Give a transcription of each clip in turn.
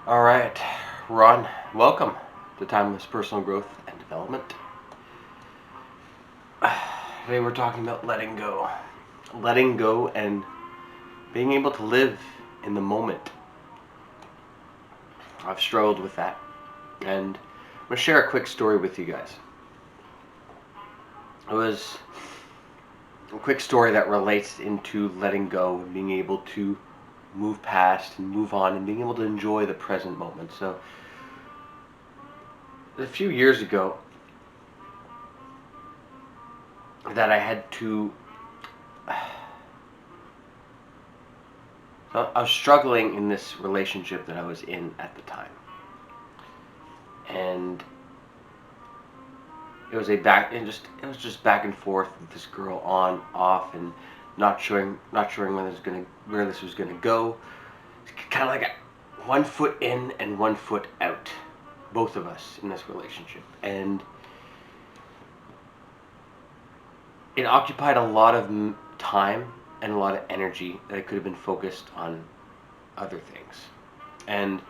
All right, Ron, welcome to Timeless Personal Growth and Development. Today we're talking about letting go. Letting go and being able to live in the moment. I've struggled with that, and I'm going to share a quick story with you guys. It was a quick story that relates into letting go and being able to move past and move on and being able to enjoy the present moment. So, a few years ago, that I had to. So I was struggling in this relationship that I was in at the time, and it was just back and forth with this girl on off and not showing where this was gonna go. It's kind of like a 1 foot in and 1 foot out, both of us in this relationship, and it occupied a lot of time and a lot of energy that I could have been focused on other things. And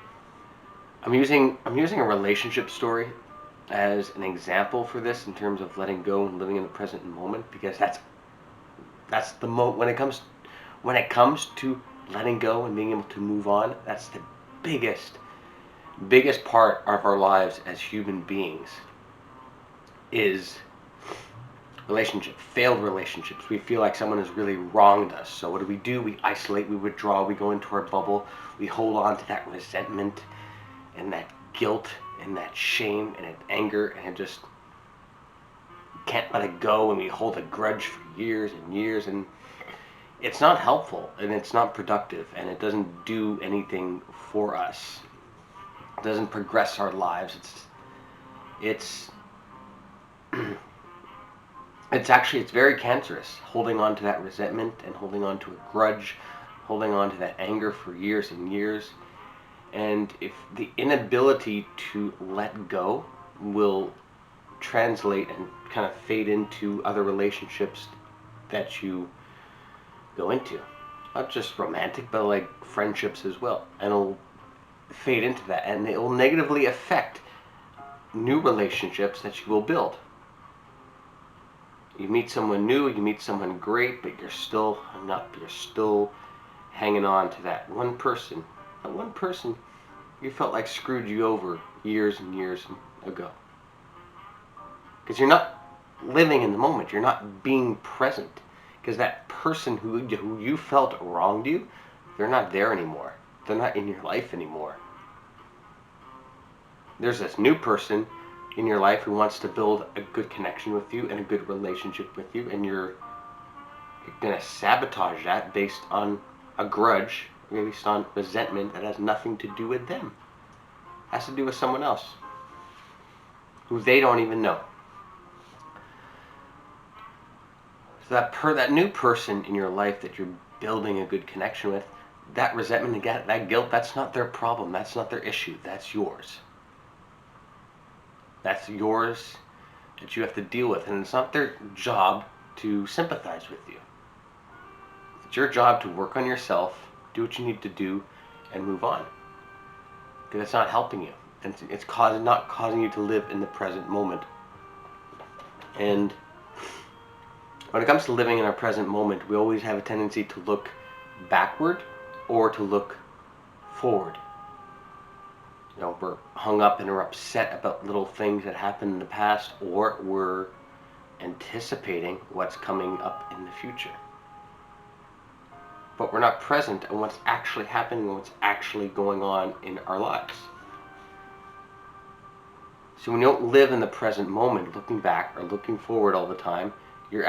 I'm using a relationship story as an example for this in terms of letting go and living in the present moment, because that's the when it comes to letting go and being able to move on. That's the biggest part of our lives as human beings is failed relationships. We feel like someone has really wronged us. So what do? We isolate, we withdraw, we go into our bubble, we hold on to that resentment and that guilt and that shame and that anger, and it just can't let it go, and we hold a grudge for years and years, and it's not helpful and it's not productive, and it doesn't do anything for us. It doesn't progress our lives. It's it's very cancerous, holding on to that resentment and holding on to a grudge, holding on to that anger for years and years. And if the inability to let go will translate and kind of fade into other relationships that you go into, not just romantic, but like friendships as well, and it'll fade into that, and it will negatively affect new relationships that you will build. You meet someone new, you meet someone great, but you're still hanging on to that one person. That one person you felt like screwed you over years and years ago. Because you're not living in the moment. You're not being present. Because that person who you felt wronged you, they're not there anymore. They're not in your life anymore. There's this new person in your life who wants to build a good connection with you and a good relationship with you, and you're going to sabotage that based on a grudge, based on resentment that has nothing to do with them. It has to do with someone else who they don't even know. So that new person in your life that you're building a good connection with, that resentment, that guilt, that's not their problem. That's not their issue. That's yours. That's yours that you have to deal with, and it's not their job to sympathize with you. It's your job to work on yourself, do what you need to do, and move on. Because it's not helping you, and it's not causing you to live in the present moment. And when it comes to living in our present moment, we always have a tendency to look backward or to look forward. You know, we're hung up and we're upset about little things that happened in the past, or we're anticipating what's coming up in the future. But we're not present on what's actually happening and what's actually going on in our lives. So when you don't live in the present moment, looking back or looking forward all the time, you're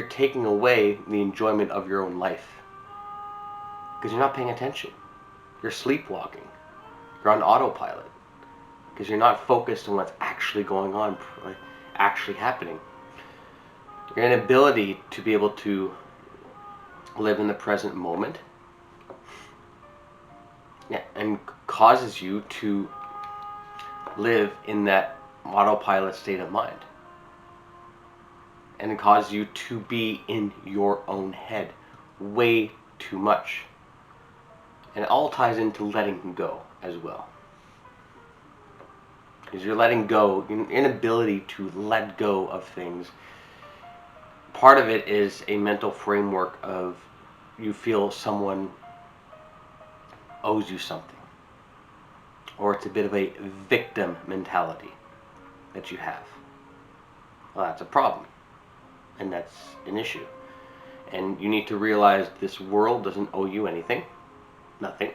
taking away the enjoyment of your own life. Because you're not paying attention. You're sleepwalking. You're on autopilot. Because you're not focused on what's actually going on, actually happening. Your inability to be able to live in the present moment, and causes you to live in that autopilot state of mind. And it causes you to be in your own head way too much. And it all ties into letting go as well. Because you're letting go, your inability to let go of things, part of it is a mental framework of you feel someone owes you something. Or it's a bit of a victim mentality that you have. Well, that's a problem. And that's an issue. And you need to realize this world doesn't owe you anything. Nothing.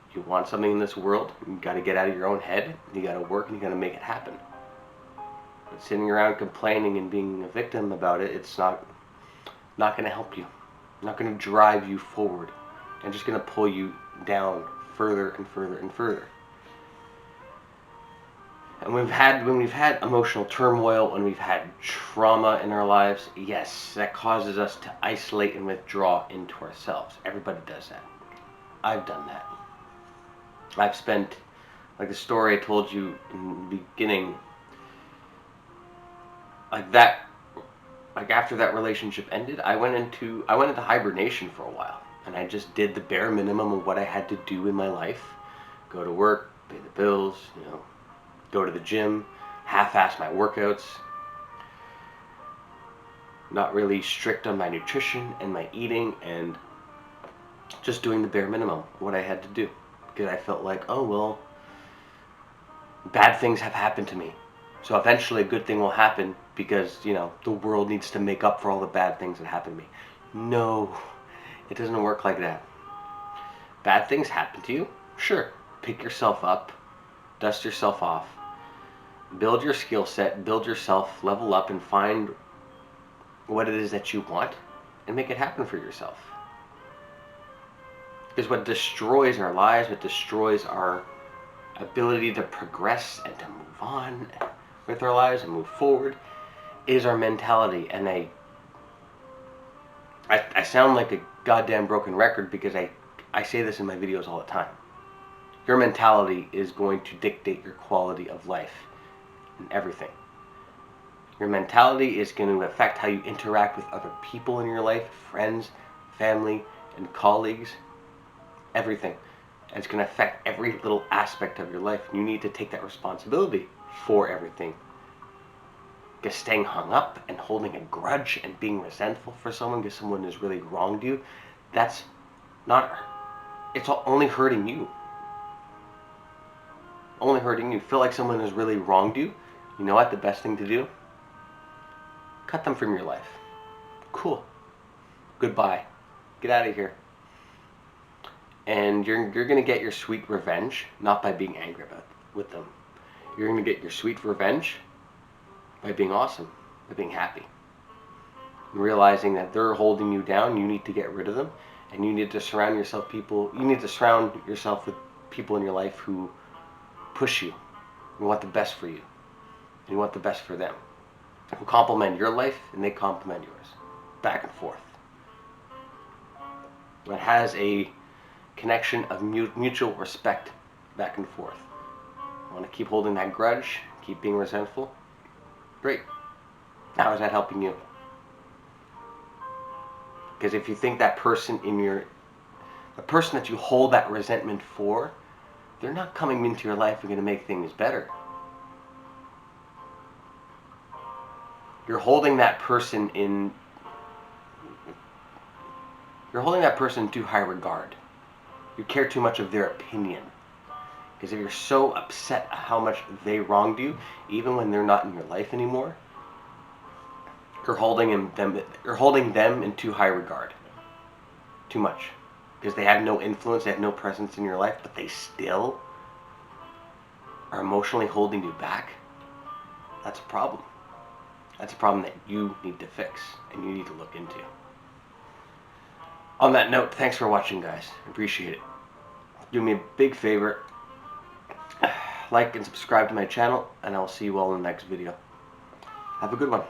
If you want something in this world, you got to get out of your own head. You got to work and you got to make it happen. But sitting around complaining and being a victim about it, it's not going to help you. Not going to drive you forward. And just going to pull you down further and further and further. And when we've had emotional turmoil, when we've had trauma in our lives, yes, that causes us to isolate and withdraw into ourselves. Everybody does that. I've done that. I've spent, like the story I told you in the beginning, like after that relationship ended, I went into hibernation for a while, and I just did the bare minimum of what I had to do in my life: go to work, pay the bills, go to the gym, half-ass my workouts, not really strict on my nutrition and my eating, and just doing the bare minimum of what I had to do. Because I felt like, oh, well, bad things have happened to me. So eventually a good thing will happen because, the world needs to make up for all the bad things that happened to me. No, it doesn't work like that. Bad things happen to you? Sure. Pick yourself up, dust yourself off, build your skill set, build yourself, level up, and find what it is that you want and make it happen for yourself. Because what destroys our lives, what destroys our ability to progress and to move on with our lives and move forward, is our mentality. And I sound like a goddamn broken record because I say this in my videos all the time. Your mentality is going to dictate your quality of life and everything. Your mentality is going to affect how you interact with other people in your life, friends, family, and colleagues. Everything. And it's going to affect every little aspect of your life. And you need to take that responsibility for everything. Because staying hung up and holding a grudge and being resentful for someone because someone has really wronged you, it's only hurting you. Only hurting you. Feel like someone has really wronged you. You know what? The best thing to do? Cut them from your life. Cool. Goodbye. Get out of here. And you're going to get your sweet revenge, not by being angry with them. You're going to get your sweet revenge by being awesome, by being happy. And realizing that they're holding you down, you need to get rid of them, and you need to surround yourself with people in your life who push you, who want the best for you, and you want the best for them, who complement your life and they complement yours, back and forth. It has a connection of mutual respect back and forth. You want to keep holding that grudge, keep being resentful? Great. How is that helping you? Because if you think that person the person that you hold that resentment for, they're not coming into your life and going to make things better. You're holding that person in too high regard. You care too much of their opinion. Because if you're so upset at how much they wronged you, even when they're not in your life anymore, you're holding them in too high regard. Too much. Because they have no influence, they have no presence in your life, but they still are emotionally holding you back. That's a problem. That's a problem that you need to fix and you need to look into. On that note, thanks for watching, guys. I appreciate it. Do me a big favor. Like and subscribe to my channel, and I'll see you all in the next video. Have a good one.